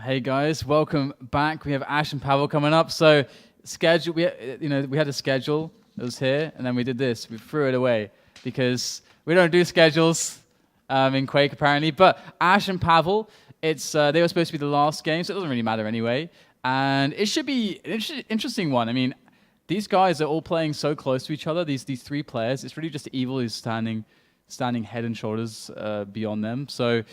Hey guys, welcome back. We have Ash and Pavel coming up. So schedule, we had a schedule. It was here, and then we did this. We threw it away because we don't do schedules in Quake apparently. But Ash and Pavel, they were supposed to be the last game, so it doesn't really matter anyway. And it should be an interesting one. I mean, these guys are all playing so close to each other. These three players. It's really just Evil who's standing head and shoulders beyond them. So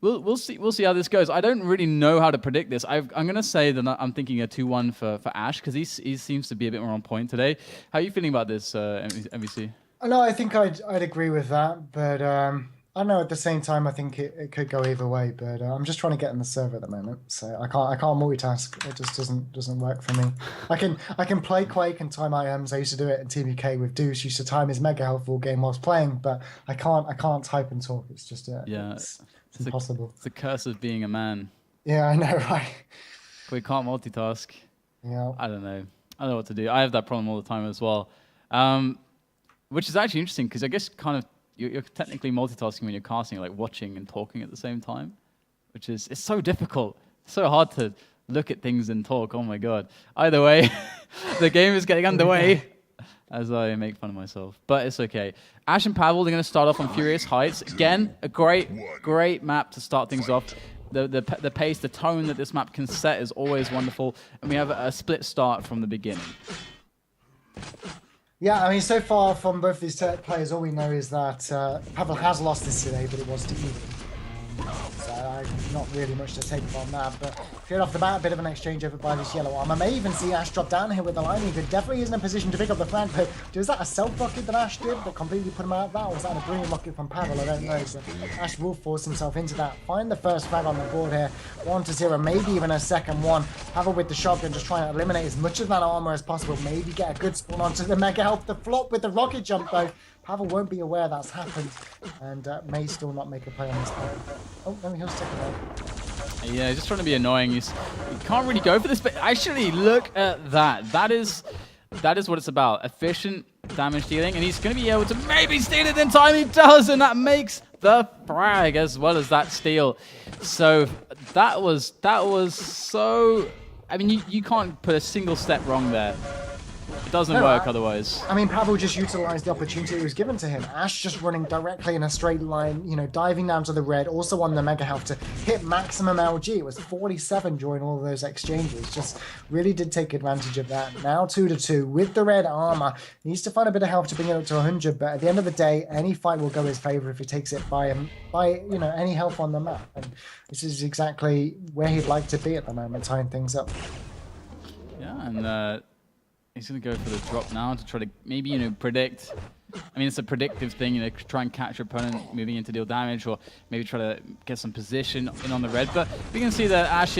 we'll see how this goes. I don't really know how to predict this. I'm gonna say that I'm thinking a 2-1 for Ash because he seems to be a bit more on point today. How are you feeling about this, MVC? No, I think I'd agree with that, but I don't know. At the same time, I think it could go either way. But I'm just trying to get in the server at the moment, so I can't multitask. It just doesn't work for me. I can play Quake and time items. I used to do it in TBK with Deuce. Used to time his mega health all game whilst playing, but I can't type and talk. It's just it's impossible. It's the curse of being a man. Yeah, I know, right? We can't multitask. Yeah. I don't know what to do. I have that problem all the time as well, which is actually interesting because I guess kind of you're technically multitasking when you're casting, like watching and talking at the same time, which is it's so difficult. It's so hard to look at things and talk. Oh my god. Either way, the game is getting underway as I make fun of myself, but it's okay. Ash and Pavel, they're going to start off on Furious Heights. Again, a great map to start things off. The pace, the tone that this map can set is always wonderful, and we have a split start from the beginning. Yeah, I mean, so far from both these players, all we know is that Pavel has lost this today, but it was to Evil. So not really much to take from that, but straight off the bat, a bit of an exchange over by this yellow arm. I may even see Ash drop down here with the line. He definitely is in a position to pick up the flank, but was that a self-rocket that Ash did that completely put him out of that, or was that a brilliant rocket from Pavel? I don't know, but Ash will force himself into that. Find the first frag on the board here, 1-0, maybe even a second one. Pavel with the shotgun, just trying to eliminate as much of that armor as possible, maybe get a good spawn onto the mega health. The flop with the rocket jump, though. Pavel won't be aware that's happened and may still not make a play on this player. Oh, no, he'll stick it out. Yeah, he's just trying to be annoying. He can't really go for this, but actually, look at that. That is what it's about. Efficient damage dealing, and he's going to be able to maybe steal it in time. He does, and that makes the frag as well as that steal. So that was so... I mean, you can't put a single step wrong there. It doesn't work otherwise. I mean, Pavel just utilized the opportunity that was given to him. Ash just running directly in a straight line, you know, diving down to the red, also on the mega health to hit maximum LG. It was 47 during all of those exchanges. Just really did take advantage of that. Now 2-2 with the red armor. Needs to find a bit of health to bring it up to 100, but at the end of the day, any fight will go his favor if he takes it by you know, any health on the map. And this is exactly where he'd like to be at the moment, tying things up. Yeah, and he's going to go for the drop now to try to maybe, you know, predict. I mean, it's a predictive thing, you know, try and catch your opponent moving in to deal damage, or maybe try to get some position in on the red. But we can see that Ash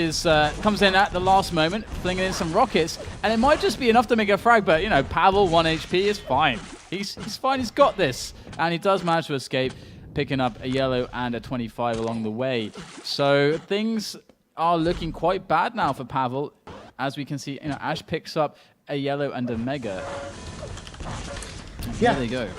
comes in at the last moment, flinging in some rockets, and it might just be enough to make a frag, but, you know, Pavel, 1 HP is fine. He's fine, he's got this. And he does manage to escape, picking up a yellow and a 25 along the way. So things are looking quite bad now for Pavel. As we can see, you know, Ash picks up a yellow and a mega. Yeah, there they go.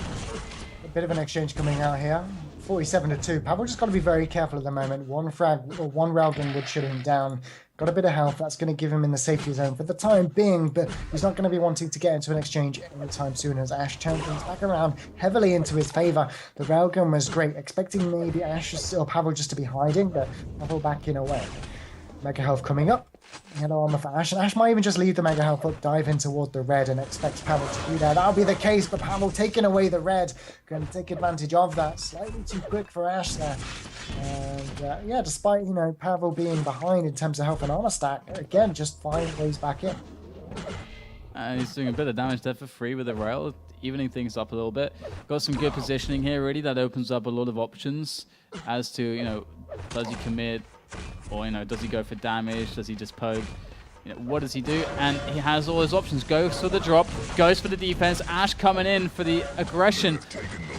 A bit of an exchange coming out here. 47-2. Pavel just got to be very careful at the moment. One frag or one railgun would shut him down. Got a bit of health. That's going to give him in the safety zone for the time being, but he's not going to be wanting to get into an exchange anytime soon as Ash turns things back around heavily into his favor. The railgun was great. Expecting maybe Ash or Pavel just to be hiding, but Pavel backing away. Mega health coming up. Yellow armor for Ash, and Ash might even just leave the mega health up, dive in toward the red, and expect Pavel to be there. That'll be the case, but Pavel taking away the red, going to take advantage of that. Slightly too quick for Ash there. And yeah, despite, you know, Pavel being behind in terms of health and armor stack, again, just finds ways back in. And he's doing a bit of damage there for free with the rail, evening things up a little bit. Got some good positioning here, really. That opens up a lot of options as to, you know, does he commit? Or, you know, does he go for damage? Does he just poke? You know, what does he do? And he has all his options. Goes for the drop, goes for the defense. Ash coming in for the aggression.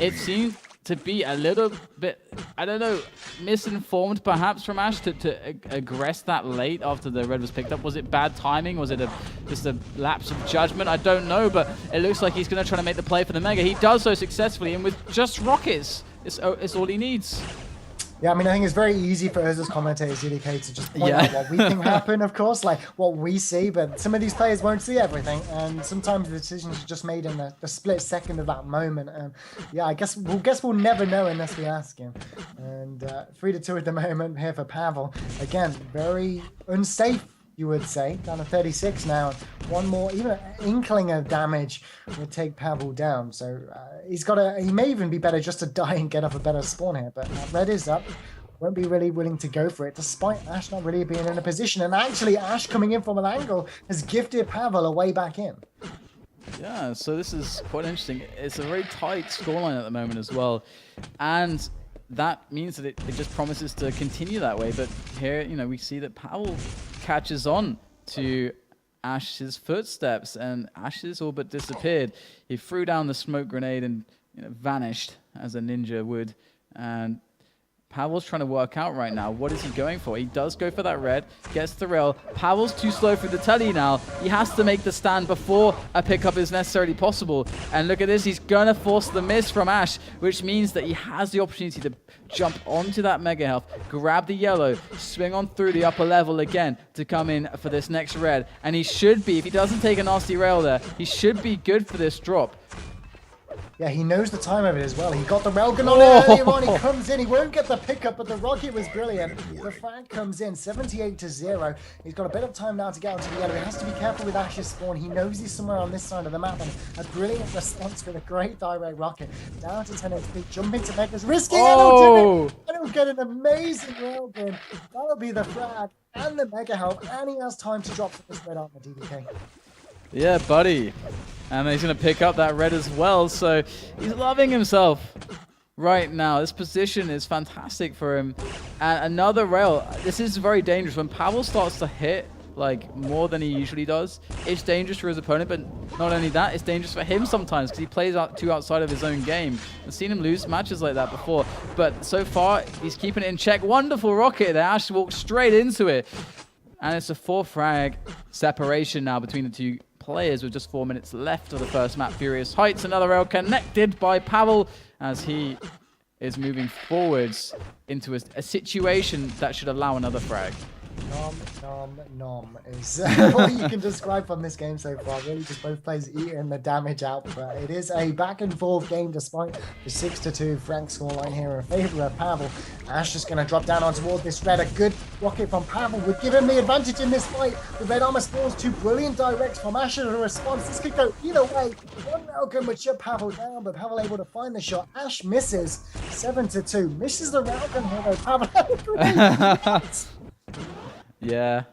It seems to be a little bit, I don't know, misinformed perhaps from Ash to aggress that late after the red was picked up. Was it bad timing? Was it just a lapse of judgment? I don't know, but it looks like he's going to try to make the play for the mega. He does so successfully, and with just rockets, it's all he needs. Yeah, I mean, I think it's very easy for us as commentators, EDK, to just point out what we think happened, of course, like what we see, but some of these players won't see everything, and sometimes the decisions are just made in the split second of that moment. And yeah, I guess we'll never know unless we ask him. And 3-2 at the moment here for Pavel. Again, very unsafe, you would say, down to 36 now. One more, even an inkling of damage would take Pavel down. So he may even be better just to die and get off a better spawn here. But red is up. Won't be really willing to go for it, despite Ash not really being in a position. And actually, Ash coming in from an angle has gifted Pavel a way back in. Yeah, so this is quite interesting. It's a very tight scoreline at the moment as well. And that means that it just promises to continue that way. But here, we see that Pavel catches on to Ash's footsteps, and Ash's all but disappeared. He threw down the smoke grenade and vanished as a ninja would. And Pavel's trying to work out right now. What is he going for? He does go for that red, gets the rail. Pavel's too slow for the telly now. He has to make the stand before a pickup is necessarily possible. And look at this, he's going to force the miss from Ash, which means that he has the opportunity to jump onto that mega health, grab the yellow, swing on through the upper level again to come in for this next red. And he should be, if he doesn't take a nasty rail there, he should be good for this drop. Yeah, he knows the time of it as well. He got the railgun on it earlier on. He comes in. He won't get the pickup, but the rocket was brilliant. The frag comes in, 78-0. He's got a bit of time now to get onto the yellow. He has to be careful with Ash's spawn. He knows he's somewhere on this side of the map, and a brilliant response with a great direct rocket. Down to 10 HP, jumping to Megas, risking it. And he'll get an amazing railgun. That'll be the frag and the mega health, and he has time to drop for this red armor, DDK. Yeah, buddy. And he's going to pick up that red as well. So he's loving himself right now. This position is fantastic for him. And another rail. This is very dangerous. When Pavel starts to hit like more than he usually does, it's dangerous for his opponent. But not only that, it's dangerous for him sometimes because he plays too outside of his own game. I've seen him lose matches like that before. But so far, he's keeping it in check. Wonderful rocket there. Ash walks straight into it. And it's a 4-frag separation now between the two players with just 4 minutes left of the first map. Furious Heights, another rail connected by Pavel as he is moving forwards into a situation that should allow another frag. Nom is what you can describe from this game so far. Really just both players eating the damage out, but it is a back and forth game despite the 6-2 Frank scoreline here in favor of Pavel. Ash is going to drop down on toward this red. A good rocket from Pavel would give him the advantage in this fight. The red armor spawns 2 brilliant directs from Ash in a response. This could go either way. One railgun would shut Pavel down, but Pavel able to find the shot. Ash misses 7-2. Misses the railgun here though. Pavel. Yeah,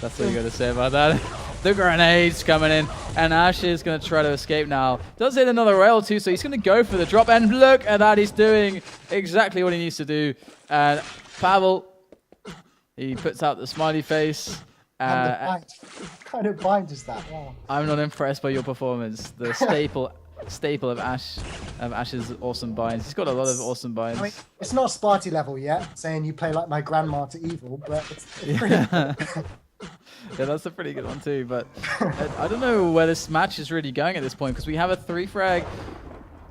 that's what you got to say about that. The grenades coming in, and Ash is going to try to escape now. Does hit another rail too, so he's going to go for the drop, and look at that, he's doing exactly what he needs to do. And Pavel, he puts out the smiley face. And the bind. What kind of bind is that? Wow. I'm not impressed by your performance. The staple of Ash's awesome binds. He's got a lot of awesome binds. I mean, it's not Sparty level yet, saying you play like my grandma to evil, but it's pretty yeah, that's a pretty good one too. But I don't know where this match is really going at this point because we have a 3-frag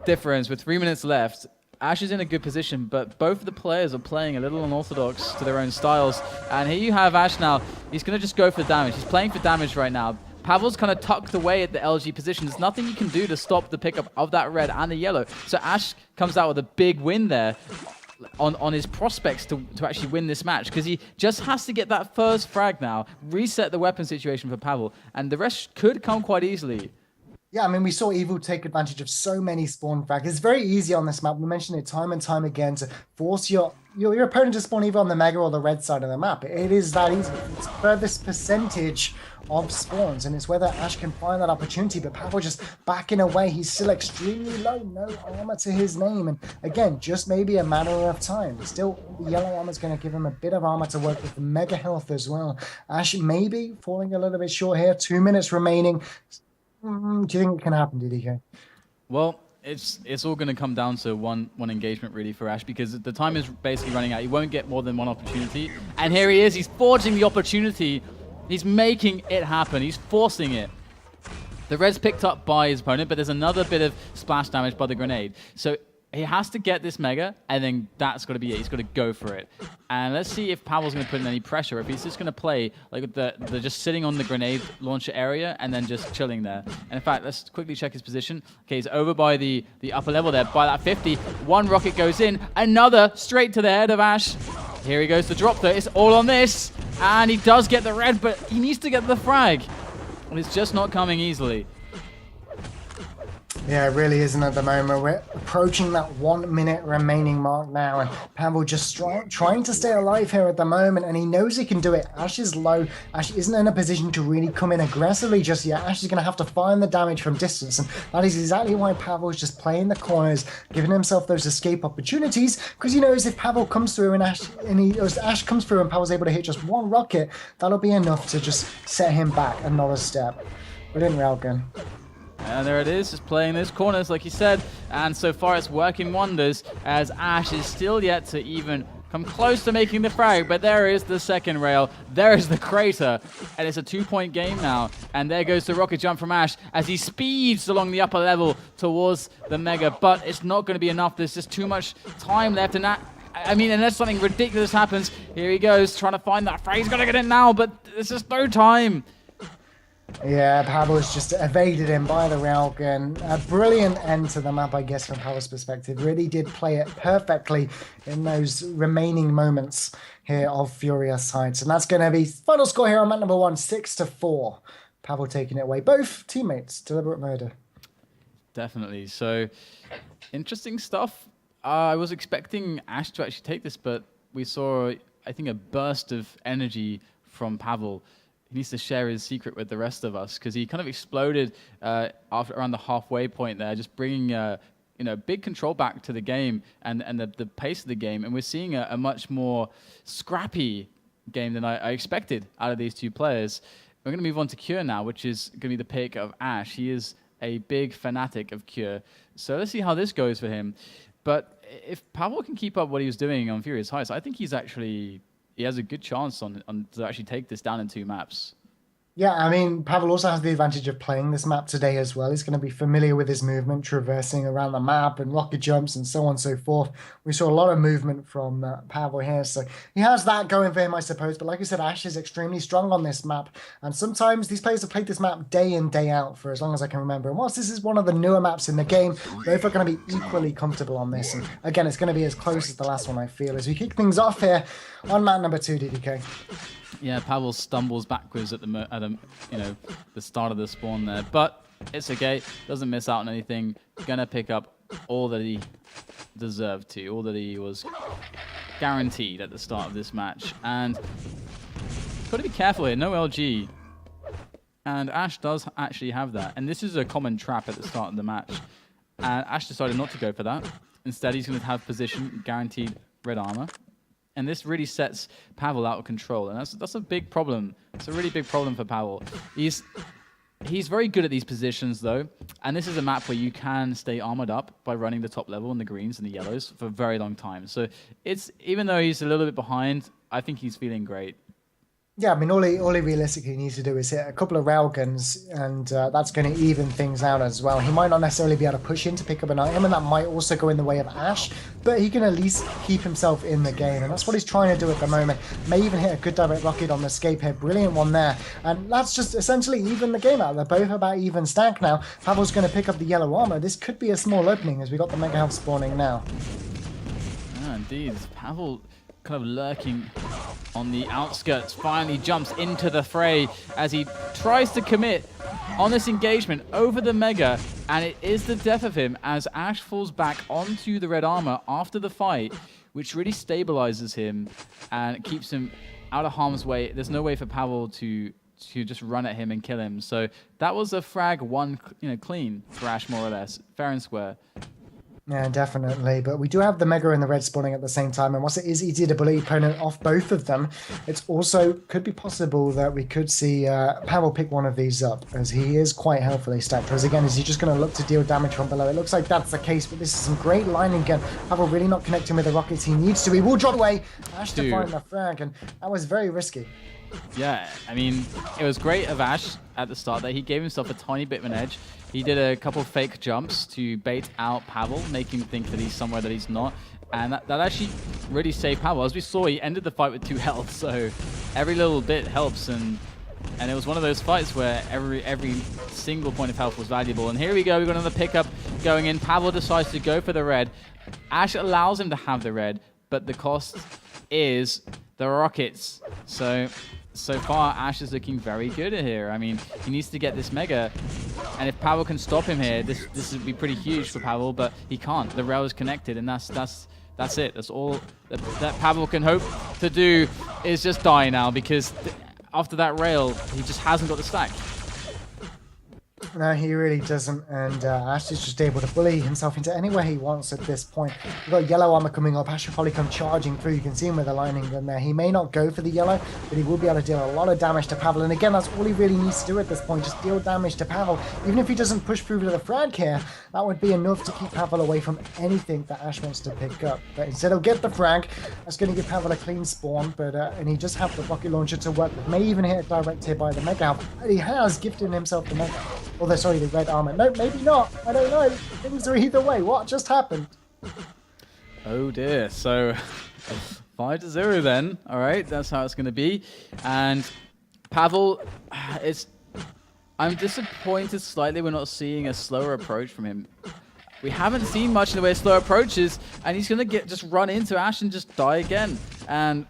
difference with 3 minutes left. Ash is in a good position, but both of the players are playing a little unorthodox to their own styles. And here you have Ash now. He's going to just go for damage. He's playing for damage right now. Pavel's kind of tucked away at the LG position. There's nothing you can do to stop the pickup of that red and the yellow. So Ash comes out with a big win there on his prospects to actually win this match because he just has to get that first frag now, reset the weapon situation for Pavel, and the rest could come quite easily. Yeah, I mean, we saw Evil take advantage of so many spawn frags. It's very easy on this map. We mentioned it time and time again to force your opponent to spawn either on the mega or the red side of the map. It is that easy. It's furthest percentage of spawns, and it's whether Ash can find that opportunity. But Pavel just backing away. He's still extremely low, no armor to his name, and again, just maybe a matter of time. Still, the yellow armor is going to give him a bit of armor to work with, the mega health as well. Ash maybe falling a little bit short here. 2 minutes remaining. Do you think it can happen, DDK? Well, it's all going to come down to one engagement really for Ash because the time is basically running out. He won't get more than one opportunity, and here he is. He's forging the opportunity. He's making it happen. He's forcing it. The red's picked up by his opponent, but there's another bit of splash damage by the grenade. So he has to get this Mega, and then that's got to be it. He's got to go for it. And let's see if Pavel's going to put in any pressure. If he's just going to play like the just sitting on the grenade launcher area and then just chilling there. And in fact, let's quickly check his position. Okay, he's over by the upper level there, by that 50. One rocket goes in, another straight to the head of Ash. Here he goes to drop though. It's all on this. And he does get the red, but he needs to get the frag. And it's just not coming easily. Yeah, it really isn't at the moment. We're approaching that 1 minute remaining mark now, and Pavel just trying to stay alive here at the moment, and he knows he can do it. Ash is low. Ash isn't in a position to really come in aggressively just yet. Ash is going to have to find the damage from distance, and that is exactly why Pavel is just playing the corners, giving himself those escape opportunities, because he knows if Pavel comes through and Ash comes through and Pavel's able to hit just one rocket, that'll be enough to just set him back another step. Brilliant railgun. And there it is, just playing those corners like you said. And so far it's working wonders as Ash is still yet to even come close to making the frag. But there is the second rail. There is the crater. And it's a 2-point game now. And there goes the rocket jump from Ash as he speeds along the upper level towards the Mega. But it's not going to be enough. There's just too much time left. And that, I mean, unless something ridiculous happens, here he goes trying to find that frag. He's got to get it now, but there's just no time. Yeah, Pavel's just evaded him by the railgun. A brilliant end to the map, I guess, from Pavel's perspective. Really did play it perfectly in those remaining moments here of Furious Heights. And that's going to be final score here on map number 1, 6-4. Pavel taking it away. Both teammates, deliberate murder. Definitely. So, interesting stuff. I was expecting Ash to actually take this, but we saw, I think, a burst of energy from Pavel. He needs to share his secret with the rest of us because he kind of exploded after around the halfway point there, just bringing big control back to the game and the pace of the game. And we're seeing a much more scrappy game than I expected out of these two players. We're going to move on to Cure now, which is going to be the pick of Ash. He is a big fanatic of Cure. So let's see how this goes for him. But if Pavel can keep up what he was doing on Furious Heights, I think he has a good chance to actually take this down in 2 maps. Yeah, I mean, Pavel also has the advantage of playing this map today as well. He's going to be familiar with his movement, traversing around the map and rocket jumps and so on and so forth. We saw a lot of movement from Pavel here, so he has that going for him, I suppose. But like I said, Ash is extremely strong on this map, and sometimes these players have played this map day in, day out for as long as I can remember. And whilst this is one of the newer maps in the game, both are going to be equally comfortable on this. And again, it's going to be as close as the last one, I feel, as we kick things off here on map number 2, DDK. Yeah, Pavel stumbles backwards at the start of the spawn there, but it's okay. Doesn't miss out on anything. Gonna pick up all that he deserved to, all that he was guaranteed at the start of this match. And got to be careful here. No LG, and Ash does actually have that. And this is a common trap at the start of the match. And Ash decided not to go for that. Instead, he's going to have position, guaranteed red armor. And this really sets Pavel out of control. And that's a big problem. It's a really big problem for Pavel. He's very good at these positions, though. And this is a map where you can stay armored up by running the top level and the greens and the yellows for a very long time. So even though he's a little bit behind, I think he's feeling great. Yeah, I mean, all he realistically needs to do is hit a couple of railguns, and that's going to even things out as well. He might not necessarily be able to push in to pick up an item, and that might also go in the way of Ash, but he can at least keep himself in the game, and that's what he's trying to do at the moment. May even hit a good direct rocket on the escape here. Brilliant one there, and that's just essentially even the game out. They're both about even stack now. Pavel's going to pick up the yellow armor. This could be a small opening as we got the Mega Health spawning now. Yeah, indeed. Pavel kind of lurking on the outskirts, finally jumps into the fray as he tries to commit on this engagement over the Mega, and it is the death of him as Ash falls back onto the red armor after the fight, which really stabilizes him and keeps him out of harm's way. There's no way for Pavel to just run at him and kill him. So that was a frag one, clean for Ash, more or less, fair and square. Yeah, definitely. But we do have the Mega and the red spawning at the same time. And whilst it is easier to bully opponent off both of them, it's also could be possible that we could see Pavel pick one of these up, as he is quite healthily stacked. Whereas again, is he just going to look to deal damage from below? It looks like that's the case, but this is some great lining again. Pavel really not connecting with the rockets he needs to. He will drop away. Ash to find the frag, and that was very risky. Yeah, I mean, it was great of Ash at the start that he gave himself a tiny bit of an edge. He did a couple fake jumps to bait out Pavel, make him think that he's somewhere that he's not. And that actually really saved Pavel. As we saw, he ended the fight with 2 health, so every little bit helps. And it was one of those fights where every single point of health was valuable. And here we go, we've got another pickup going in. Pavel decides to go for the red. Ash allows him to have the red, but the cost is the rockets. So far, Ash is looking very good here. I mean, he needs to get this mega, and if Pavel can stop him here, this would be pretty huge for Pavel, but he can't. The rail is connected, and that's it. That's all that Pavel can hope to do is just die now, because after that rail, he just hasn't got the stack. No, he really doesn't, and Ash is just able to bully himself into anywhere he wants at this point. We've got yellow armor coming up. Ash will probably come charging through. You can see him with the lightning gun there. He may not go for the yellow, but he will be able to deal a lot of damage to Pavel. And again, that's all he really needs to do at this point, just deal damage to Pavel. Even if he doesn't push through to the frag here, that would be enough to keep Pavel away from anything that Ash wants to pick up. But instead he'll get the frag. That's going to give Pavel a clean spawn, but and he just have the rocket launcher to work with. May even hit a direct hit by the mega health. He has gifted himself the mega. Although, sorry, the red armor. No, maybe not. I don't know. Things are either way. What just happened? Oh dear. So 5-0 then. All right, that's how it's going to be. And Pavel, I'm disappointed slightly we're not seeing a slower approach from him. We haven't seen much in the way of slow approaches, and he's going to just run into Ash and just die again. And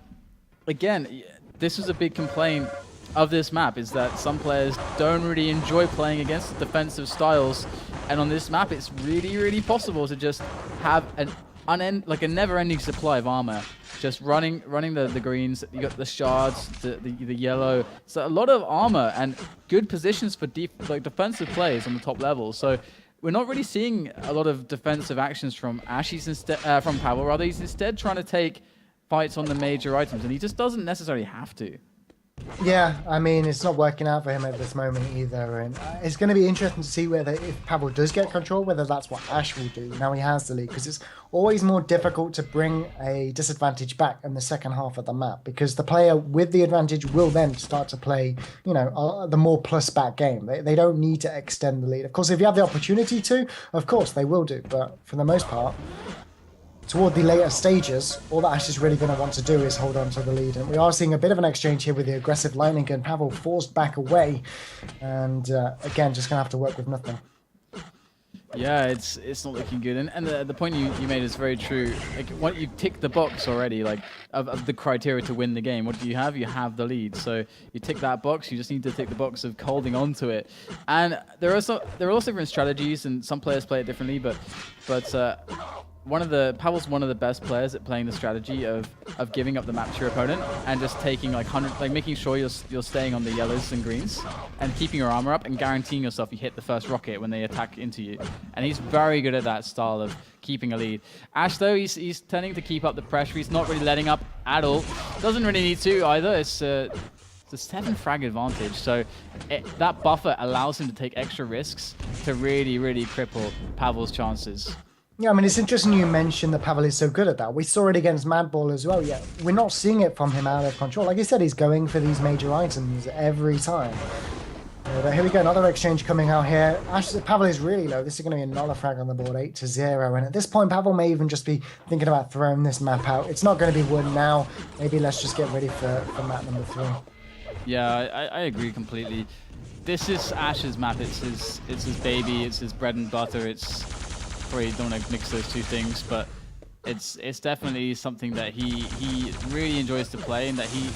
again, this was a big complaint of this map, is that some players don't really enjoy playing against the defensive styles, and on this map it's really possible to just have a never-ending supply of armor, just running the greens. You got the shards, the yellow, so a lot of armor and good positions for defensive plays on the top level. So we're not really seeing a lot of defensive actions from Ash. From Pavel rather. He's instead trying to take fights on the major items, and he just doesn't necessarily have to. Yeah, I mean, it's not working out for him at this moment either, and it's going to be interesting to see whether, if Pavel does get control, whether that's what Ash will do. Now he has the lead, because it's always more difficult to bring a disadvantage back in the second half of the map, because the player with the advantage will then start to play, you know, the more plus back game. They don't need to extend the lead. Of course, if you have the opportunity to, of course they will do, but for the most part, toward the later stages, all that Ash is really going to want to do is hold on to the lead. And we are seeing a bit of an exchange here with the aggressive lightning gun. Pavel forced back away, and again, just going to have to work with nothing. Yeah, it's not looking good. And the point you made is very true. Like, what you tick the box already, like of the criteria to win the game. What do you have? You have the lead. So you tick that box. You just need to tick the box of holding on to it. And there are also different strategies, and some players play it differently. But Pavel's one of the best players at playing the strategy of giving up the map to your opponent and just taking making sure you're staying on the yellows and greens and keeping your armor up and guaranteeing yourself you hit the first rocket when they attack into you. And he's very good at that style of keeping a lead. Ash, though, he's tending to keep up the pressure. He's not really letting up at all. Doesn't really need to either. It's a 7 frag advantage, so that buffer allows him to take extra risks to really cripple Pavel's chances. Yeah, I mean, it's interesting you mentioned that Pavel is so good at that. We saw it against Madball as well. Yeah, we're not seeing it from him out of control. Like I said, he's going for these major items every time. But here we go, another exchange coming out here. Pavel is really low. This is going to be another frag on the board, 8-0. And at this point, Pavel may even just be thinking about throwing this map out. It's not going to be wood now. Maybe let's just get ready for map number 3. Yeah, I agree completely. This is Ash's map. It's his baby. It's his bread and butter. Probably don't want to mix those two things, but it's definitely something that he really enjoys to play, and that he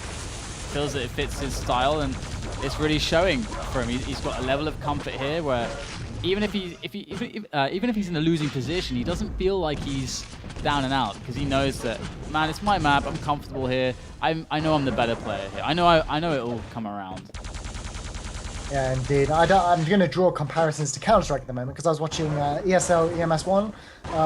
feels that it fits his style, and it's really showing for him. He's got a level of comfort here where even if he's in a losing position, he doesn't feel like he's down and out, because he knows that, man, it's my map. I'm comfortable here. I know I'm the better player here. I know it'll come around. Yeah, indeed. I'm going to draw comparisons to Counter-Strike at the moment, because I was watching ESL EMS1,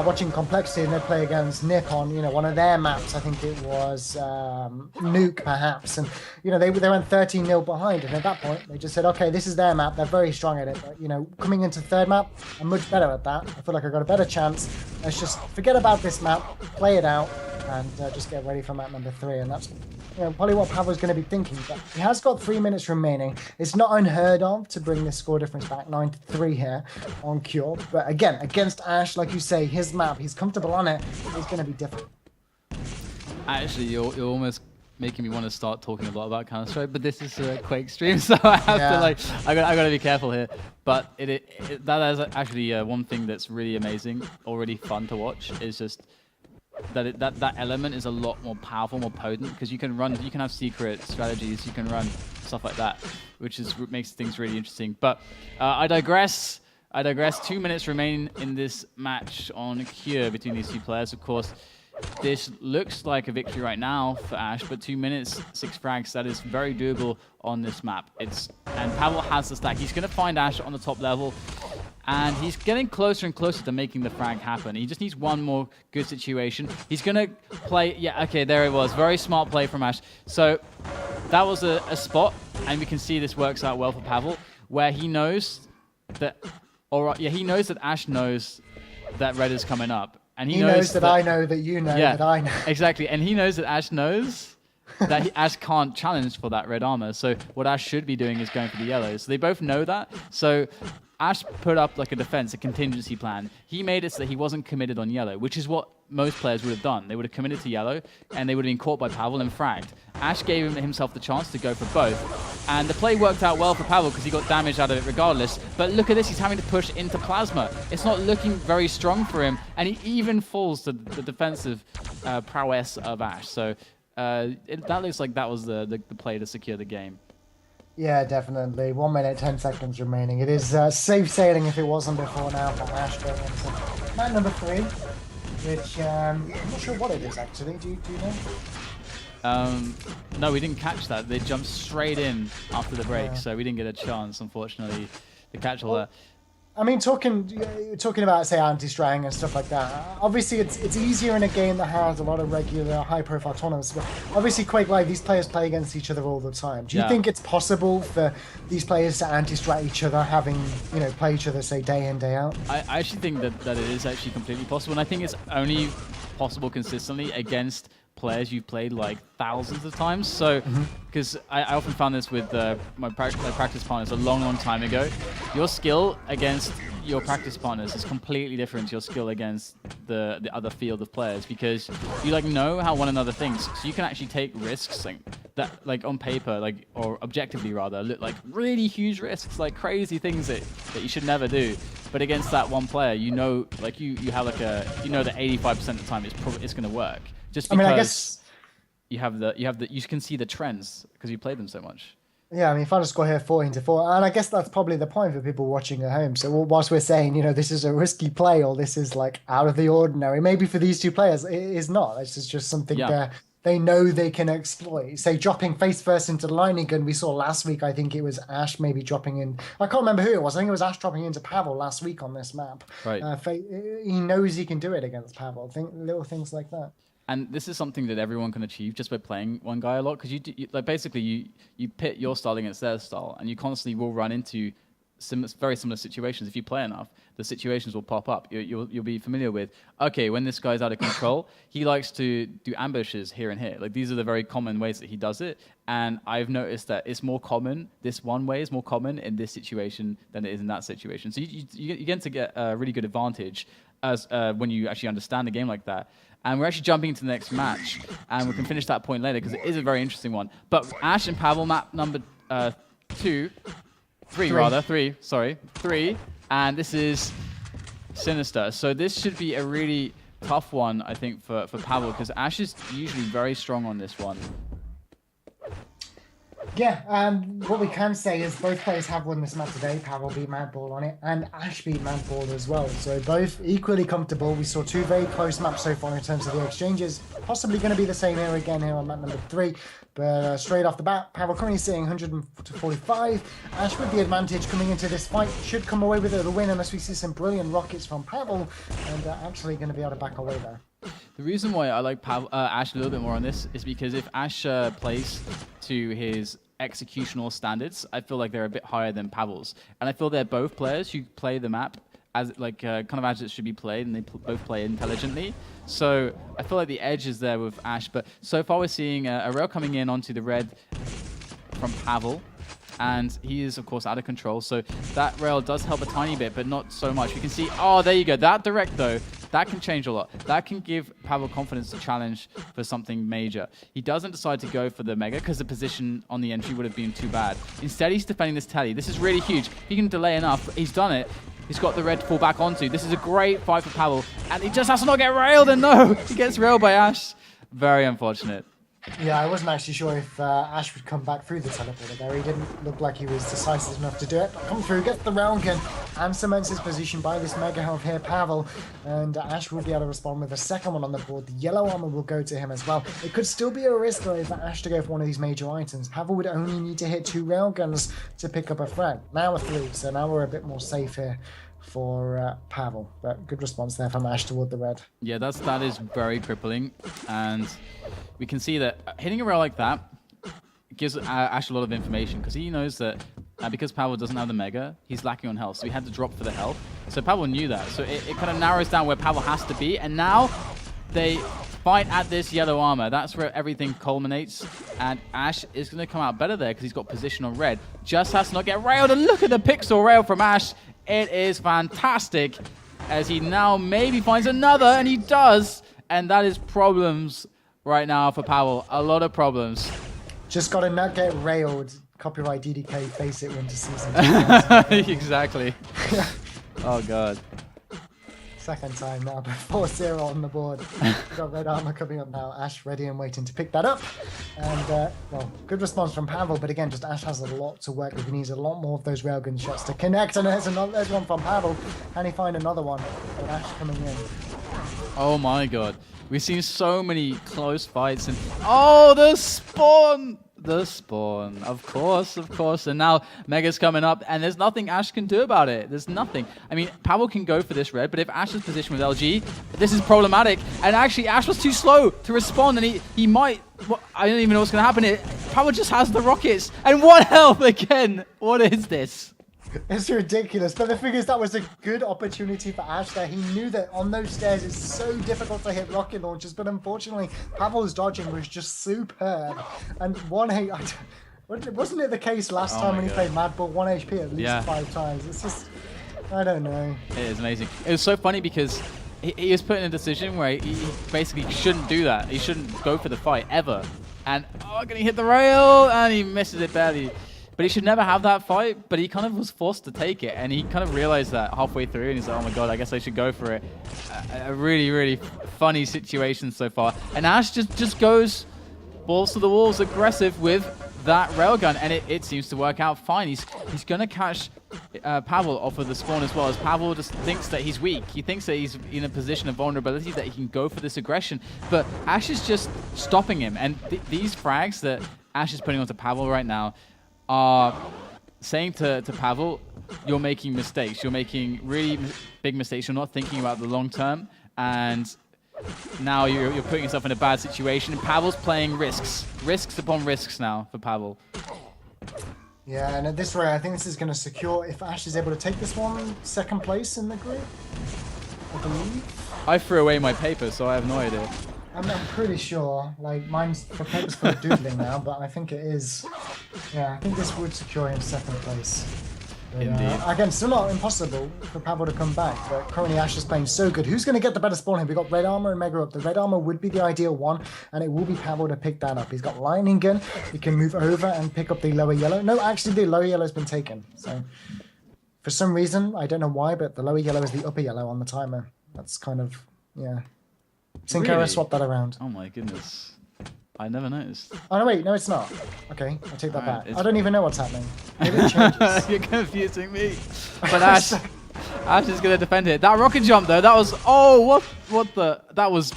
watching Complexity, and they play against Nip on, one of their maps. I think it was Nuke, perhaps. And, they went 13-0 behind. And at that point, they just said, okay, this is their map. They're very strong at it. But, coming into third map, I'm much better at that. I feel like I've got a better chance. Let's just forget about this map, play it out, and just get ready for map number 3. And that's probably what Pavel's going to be thinking. But he has got 3 minutes remaining. It's not unheard of to bring the score difference back 9-3 here on Cure. But again, against Ash, like you say, his map, he's comfortable on it. It's going to be difficult. Actually, you're almost making me want to start talking a lot about Counter-Strike, but this is a Quake stream, so I have to I got to be careful here. But that is actually one thing that's really amazing, already fun to watch, is just that element is a lot more powerful, more potent, because you can have secret strategies, you can run stuff like that, which makes things really interesting. But I digress. 2 minutes remain in this match on Cure between these two players. Of course, this looks like a victory right now for Ash, but 2 minutes, 6 frags, that is very doable on this map. And Pavel has the stack. He's going to find Ash on the top level, and he's getting closer and closer to making the frag happen. He just needs one more good situation. He's going to play... Yeah, okay, there it was. Very smart play from Ash. So that was a spot, and we can see this works out well for Pavel, where he knows that... he knows that Ash knows that red is coming up. And he knows that I know that you know that I know. Exactly. And he knows that Ash knows that Ash can't challenge for that red armor. So what Ash should be doing is going for the yellow. So they both know that. So Ash put up like a defense, a contingency plan. He made it so that he wasn't committed on yellow, which is what most players would have done. They would have committed to yellow, and they would have been caught by Pavel and fragged. Ash gave himself the chance to go for both. And the play worked out well for Pavel because he got damage out of it regardless. But look at this, he's having to push into Plasma. It's not looking very strong for him, and he even falls to the defensive prowess of Ash. So that looks like that was the play to secure the game. Yeah, definitely. 1 minute, 10 seconds remaining. It is safe sailing if it wasn't before now for Ash going into man number 3, which I'm not sure what it is actually. Do you know? No, we didn't catch that. They jumped straight in after the break, so we didn't get a chance, unfortunately, to catch all that. I mean, talking about, say, anti-strang and stuff like that, obviously it's easier in a game that has a lot of regular, high-profile tournaments, but obviously QuakeLive, these players play against each other all the time. Do you think it's possible for these players to anti-strat each other, having, play each other, say, day in, day out? I actually think that it is actually completely possible, and I think it's only possible consistently against players you've played like thousands of times. So, because I often found this with my practice partners a long time ago, your skill against your practice partners is completely different to your skill against the other field of players, because you know how one another thinks. So you can actually take risks that on paper, or objectively rather, look like really huge risks, like crazy things that you should never do. But against that one player, you have that 85% of the time it's going to work. Just because I guess you can see the trends because you play them so much. Yeah, I mean, final score here 14-4, and I guess that's probably the point for people watching at home. So whilst we're saying, this is a risky play or this is out of the ordinary, maybe for these two players it is not. This is just something that they know they can exploit. Say dropping face first into the lightning gun. We saw last week, I think it was Ash maybe dropping in. I can't remember who it was. I think it was Ash dropping into Pavel last week on this map. Right. He knows he can do it against Pavel. Little things like that. And this is something that everyone can achieve just by playing one guy a lot, because basically you pit your style against their style, and you constantly will run into very similar situations. If you play enough, the situations will pop up. You'll be familiar with, okay, when this guy's out of control, he likes to do ambushes here and here. These are the very common ways that he does it, and I've noticed that it's more common. This one way is more common in this situation than it is in that situation. So you get to get a really good advantage as when you actually understand the game like that. And we're actually jumping into the next match, and we can finish that point later because it is a very interesting one. But Ash and Pavel map number 3, and this is Sinister. So this should be a really tough one, I think, for Pavel, because Ash is usually very strong on this one. Yeah, what we can say is both players have won this map today. Pavel beat Madball on it, and Ash beat Madball as well. So both equally comfortable. We saw 2 very close maps so far in terms of the exchanges. Possibly going to be the same here again here on map number 3. But straight off the bat, Pavel currently sitting 100-45. Ash with the advantage coming into this fight should come away with the win unless we see some brilliant rockets from Pavel, and actually going to be able to back away there. The reason why I like Ash a little bit more on this is because if Ash plays to his executional standards, I feel like they're a bit higher than Pavel's. And I feel they're both players who play the map as kind of as it should be played, and they both play intelligently. So I feel like the edge is there with Ash, but so far we're seeing a rail coming in onto the red from Pavel, and he is of course out of control. So that rail does help a tiny bit, but not so much. We can see, oh, there you go. That direct though, that can change a lot. That can give Pavel confidence to challenge for something major. He doesn't decide to go for the Mega because the position on the entry would have been too bad. Instead, he's defending this telly. This is really huge. He can delay enough. He's done it. He's got the red to fall back onto. This is a great fight for Pavel. And he just has to not get railed. And no, he gets railed by Ash. Very unfortunate. Yeah, I wasn't actually sure if Ash would come back through the teleporter there. He didn't look like he was decisive enough to do it. But come through, gets the round gun, and cements his position by this mega health here, Pavel. And Ash will be able to respond with a second one on the board. The yellow armor will go to him as well. It could still be a risk, though, for Ash to go for one of these major items. Pavel would only need to hit 2 railguns to pick up a frag. Now a 3, so now we're a bit more safe here for Pavel. But good response there from Ash toward the red. Yeah, that is very crippling. And we can see that hitting a rail like that gives Ash a lot of information, because he knows that because Pavel doesn't have the Mega, he's lacking on health, so he had to drop for the health. So Pavel knew that. So it kind of narrows down where Pavel has to be. And now they fight at this yellow armor. That's where everything culminates. And Ash is going to come out better there because he's got position on red. Just has to not get railed. And look at the pixel rail from Ash. It is fantastic, as he now maybe finds another, and he does. And that is problems right now for Pavel. A lot of problems. Just got to not get railed. Copyright DDK, FACEIT winter season. Exactly. Oh, God. Second time now, but 4-0 on the board. We've got red armor coming up now. Ash ready and waiting to pick that up. And, well, good response from Pavel, but again, just Ash has a lot to work with. He needs a lot more of those railgun shots to connect. And there's one from Pavel. Can he find another one? But Ash coming in. Oh, my God. We've seen so many close fights. And oh, the spawn! The spawn, of course. And now Mega's coming up, and there's nothing Ash can do about it. There's nothing. I mean, Pavel can go for this red, but if Ash is positioned with LG, this is problematic. And actually, Ash was too slow to respond, and he might... Well, I don't even know what's going to happen here. Pavel just has the rockets, and 1 health again. What is this? It's ridiculous, but the thing is, that was a good opportunity for Ash there. He knew that on those stairs it's so difficult to hit rocket launchers, but unfortunately Pavel's dodging was just superb. And 1 HP, wasn't it the case last time when he played Mad Bull? 1 HP at least 5 times. It's just, I don't know. It is amazing. It was so funny because he was put in a decision where he basically shouldn't do that. He shouldn't go for the fight ever. And going to hit the rail, and he misses it barely. But he should never have that fight, but he kind of was forced to take it, and he kind of realized that halfway through, and he's like, oh my God, I guess I should go for it. A really, really funny situation so far. And Ash just goes balls to the walls, aggressive with that railgun, and it seems to work out fine. He's going to catch Pavel off of the spawn as well, as Pavel just thinks that he's weak. He thinks that he's in a position of vulnerability, that he can go for this aggression, but Ash is just stopping him. And these frags that Ash is putting onto Pavel right now are saying to Pavel, you're making mistakes. You're making really big mistakes. You're not thinking about the long term. And now you're putting yourself in a bad situation. And Pavel's playing risks. Risks upon risks now for Pavel. Yeah, and at this rate, I think this is going to secure, if Ash is able to take this one, 2nd place in the group, I believe. I threw away my paper, so I have no idea. I'm pretty sure. Like, mine's the paper's full of doodling now, but I think it is. Yeah, I think this would secure him 2nd place. But, Indeed. Again, still not impossible for Pavel to come back, but currently Ash is playing so good. Who's going to get the better spawn here? We've got red armor and Mega up. The red armor would be the ideal one, and it will be Pavel to pick that up. He's got lightning gun. He can move over and pick up the lower yellow. No, actually, the lower yellow has been taken. So, for some reason, I don't know why, but the lower yellow is the upper yellow on the timer. That's kind of, yeah. Sinclair Really? Swap that around. Oh my goodness. I never noticed. Oh no, wait, no it's not. Okay, I take that Alright, back. I don't even know what's happening. Maybe it changes. You're confusing me. But Ash is going to defend it. That rocket jump though, that was, oh, that was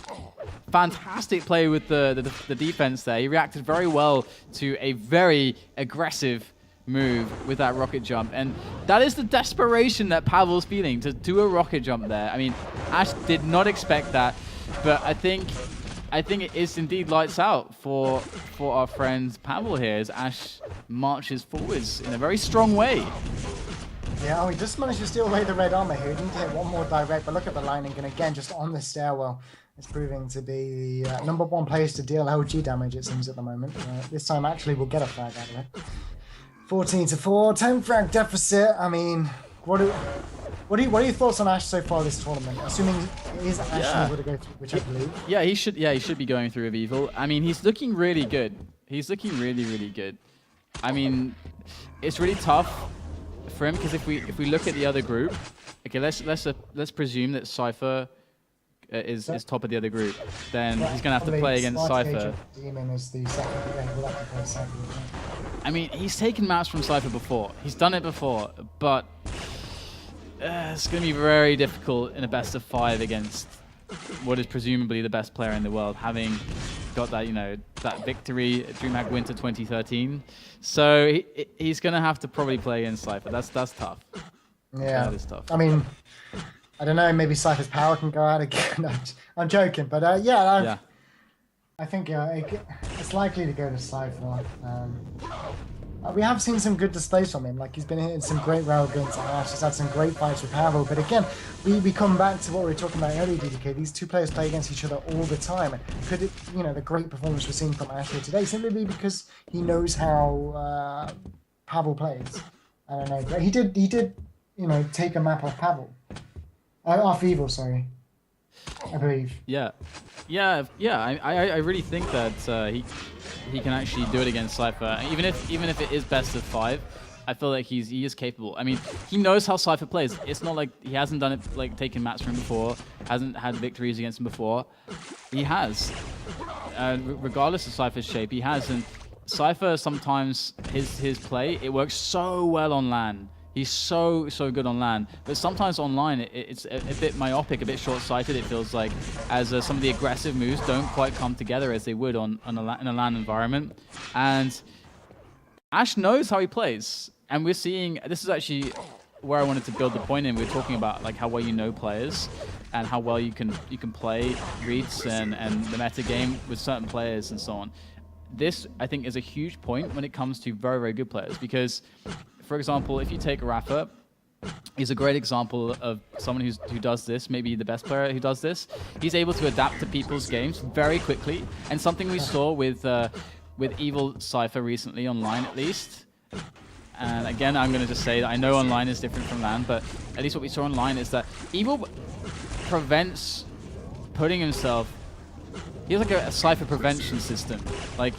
fantastic play with the defense there. He reacted very well to a very aggressive move with that rocket jump, and that is the desperation that Pavel's feeling, to do a rocket jump there. I mean, Ash did not expect that, but I think it is indeed lights out for our friend Pavel here, as Ash marches forwards in a very strong way. Yeah, oh, he just managed to steal away the red armor here. He didn't hit one more direct, but look at the lining. And again, just on the stairwell, it's proving to be the #1 players to deal LG damage, it seems, at the moment. This time, actually, we'll get a frag out of it. 14-4, 10 frag deficit. I mean, what are your thoughts on Ash so far this tournament? Assuming it is Ash who would go through, which I believe. Yeah, he should be going through with Evil. I mean, he's looking really good. He's looking really, really good. I mean, it's really tough for him because if we look at the other group, okay, let's presume that Cypher is top of the other group. Then he's gonna have to play against Cypher. Demon is the second. Yeah, he will have to play Cypher. I mean, he's taken maps from Cypher before. He's done it before, but it's going to be very difficult in a best of 5 against what is presumably the best player in the world, having got that, that victory at DreamHack Winter 2013. So he's going to have to probably play against Cypher. That's tough. Yeah, that is tough. I mean, I don't know. Maybe Cypher's power can go out again. I'm joking, but I think it's likely to go to Cypher. We have seen some good displays from him. Like, he's been hitting some great railguns. Ash has had some great fights with Pavel. But again, we come back to what we were talking about earlier, DDK. These two players play against each other all the time. Could it, the great performance we're seeing from Ash here today simply be because he knows how Pavel plays? I don't know. But he did, take a map off Pavel. Off Evil, sorry. I believe. Yeah. I really think that he can actually do it against Cypher. Even if it is best of 5, I feel like he is capable. I mean, he knows how Cypher plays. It's not like he hasn't done it, like taken maps from him before, hasn't had victories against him before. He has. Regardless of Cypher's shape, he has. And Cypher, sometimes his play, it works so well on LAN. He's so good on LAN, but sometimes online it's a bit myopic, a bit short-sighted. It feels like, as some of the aggressive moves don't quite come together as they would in a LAN environment. And Ash knows how he plays, and we're seeing. This is actually where I wanted to build the point in. We were talking about like how well you know players, and how well you can play reads and the meta game with certain players and so on. This, I think, is a huge point when it comes to very, very good players, because, for example, if you take Rafa, he's a great example of someone who does this, maybe the best player who does this. He's able to adapt to people's games very quickly, and something we saw with Evil Cypher recently, online at least. And again, I'm going to just say that I know online is different from LAN, but at least what we saw online is that Evil prevents putting himself. He has like a Cypher prevention system. Like,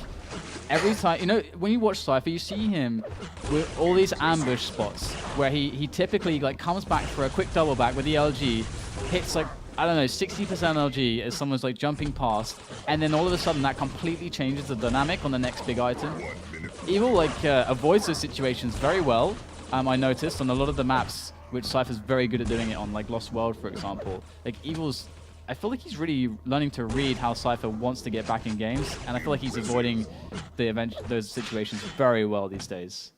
every time, when you watch Cypher, you see him with all these ambush spots where he typically like comes back for a quick double back with the LG, hits like, I don't know, 60% LG as someone's like jumping past, and then all of a sudden that completely changes the dynamic on the next big item. Evil avoids those situations very well. I noticed on a lot of the maps, which Cypher's very good at doing it on, like Lost World, for example. Like, I feel like he's really learning to read how Cypher wants to get back in games, and I feel like he's avoiding those situations very well these days.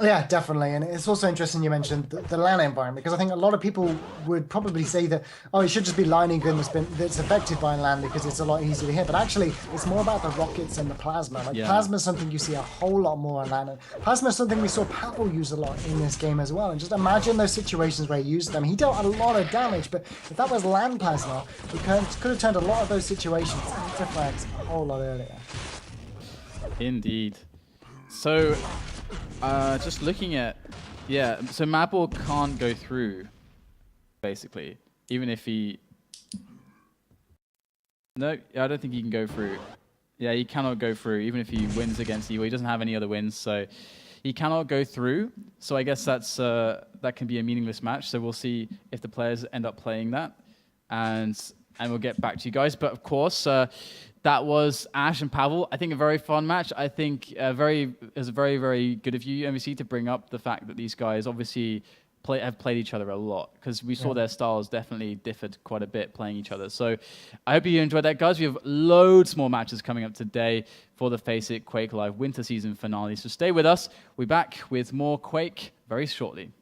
Yeah, definitely. And it's also interesting you mentioned the LAN environment, because I think a lot of people would probably say that, oh, it should just be lining gun that's affected by LAN because it's a lot easier to hit. But actually, it's more about the rockets and the plasma. Like, plasma is something you see a whole lot more on LAN. And plasma is something we saw Pavel use a lot in this game as well. And just imagine those situations where he used them. He dealt a lot of damage, but if that was LAN plasma, he could have turned a lot of those situations into frags a whole lot earlier. Indeed. So, just looking at, so Mabel can't go through, basically, even if he, no, I don't think he can go through. Yeah, he cannot go through, even if he wins against Evil. He doesn't have any other wins, so he cannot go through. So I guess that can be a meaningless match. So we'll see if the players end up playing that, and we'll get back to you guys. But of course, that was Ash and Pavel. I think a very fun match. I think it was very, very good of you, MVC, to bring up the fact that these guys obviously have played each other a lot, because we saw their styles definitely differed quite a bit playing each other. So I hope you enjoyed that, guys. We have loads more matches coming up today for the FACEIT QuakeLive Winter Season finale. So stay with us. We'll be back with more Quake very shortly.